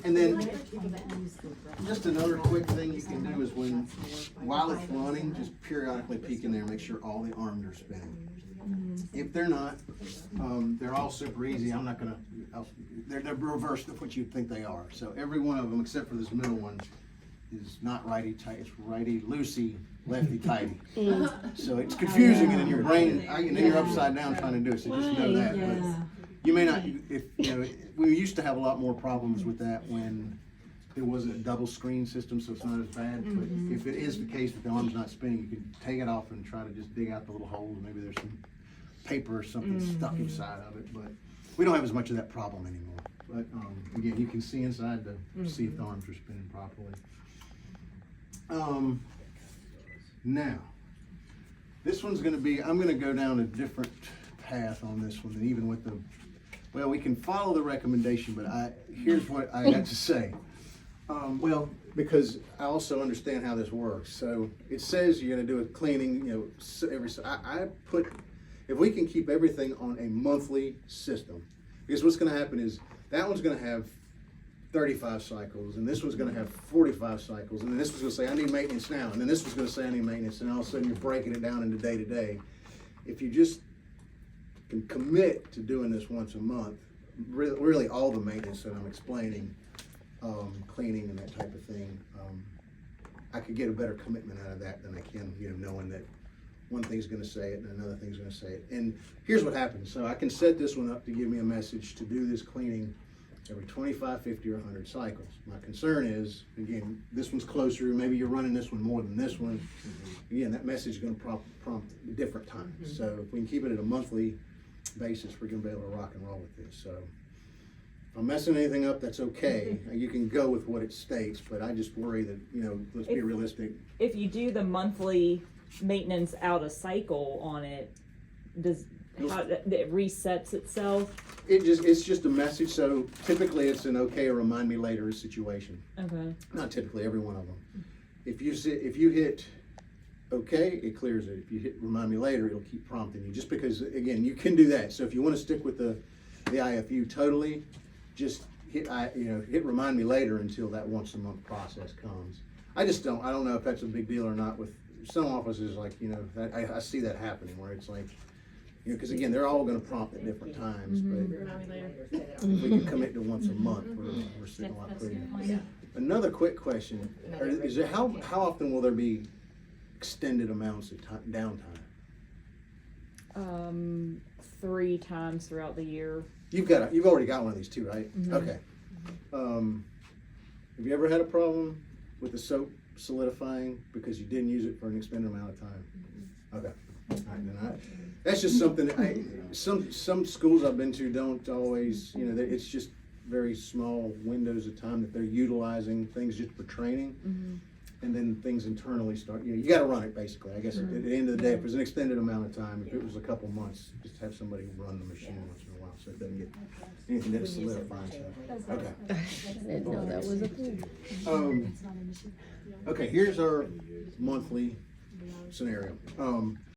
And then, just another quick thing you can do is while it's running, just periodically peek in there, make sure all the arms are spinning. If they're not, they're all super easy. I'm not gonna, they're reverse of what you'd think they are. So every one of them, except for this middle one, is not righty tight, it's righty loosey, lefty tighty. So it's confusing, and in your brain, and then you're upside down trying to do it, so just know that. But you may not, if you know, we used to have a lot more problems with that when there wasn't a double screen system, so it's not as bad. But if it is the case that the arm's not spinning, you can take it off and try to just dig out the little holes. Maybe there's some paper or something stuck inside of it, but we don't have as much of that problem anymore. But again, you can see inside to see if the arms are spinning properly. Now, this one's going to be, I'm going to go down a different path on this one, and even with the, well, we can follow the recommendation, but here's what I got to say. Well, because I also understand how this works. So it says you're going to do a cleaning, you know, I put, if we can keep everything on a monthly system, because what's going to happen is that one's going to have 35 cycles, and this one's going to have 45 cycles, and then this was going to say, I need maintenance now, and then this was going to say, I need maintenance, and all of a sudden you're breaking it down into day to day. If you just can commit to doing this once a month, really all the maintenance that I'm explaining, cleaning and that type of thing, I could get a better commitment out of that than I can, you know, knowing that one thing's going to say it and another thing's going to say it. And here's what happens. So I can set this one up to give me a message to do this cleaning every 25, 50, or 100 cycles. My concern is, again, this one's closer, maybe you're running this one more than this one. Again, that message is going to prompt different times. So if we can keep it at a monthly basis, we're going to be able to rock and roll with this. So if I'm messing anything up, that's okay. You can go with what it states, but I just worry that, you know, let's be realistic. If you do the monthly maintenance out of cycle on it, it resets itself? It's just a message. So typically it's an okay or remind me later situation. Okay. Not typically, every one of them. If you hit okay, it clears it. If you hit remind me later, it'll keep prompting you. Just because, again, you can do that. So if you want to stick with the IFU totally, just hit remind me later until that once a month process comes. I don't know if that's a big deal or not with some offices. Like, you know, I see that happening where it's like, you know, because again, they're all going to prompt at different times, but if we can commit to once a month, we're sitting a lot prettier. Another quick question, is there, how often will there be extended amounts of downtime? 3 times throughout the year. You've already got one of these too, right? Okay. Have you ever had a problem with the soap solidifying because you didn't use it for an extended amount of time? Okay. All right, then that's just something that some schools I've been to don't always, you know, it's just very small windows of time that they're utilizing things just for training, and then things internally start, you know, you got to run it basically. I guess at the end of the day, if it was an extended amount of time, if it was a couple months, just have somebody run the machine once in a while so it doesn't get anything that is solidifying stuff. Okay. I didn't know that was a thing. Okay, here's our monthly scenario.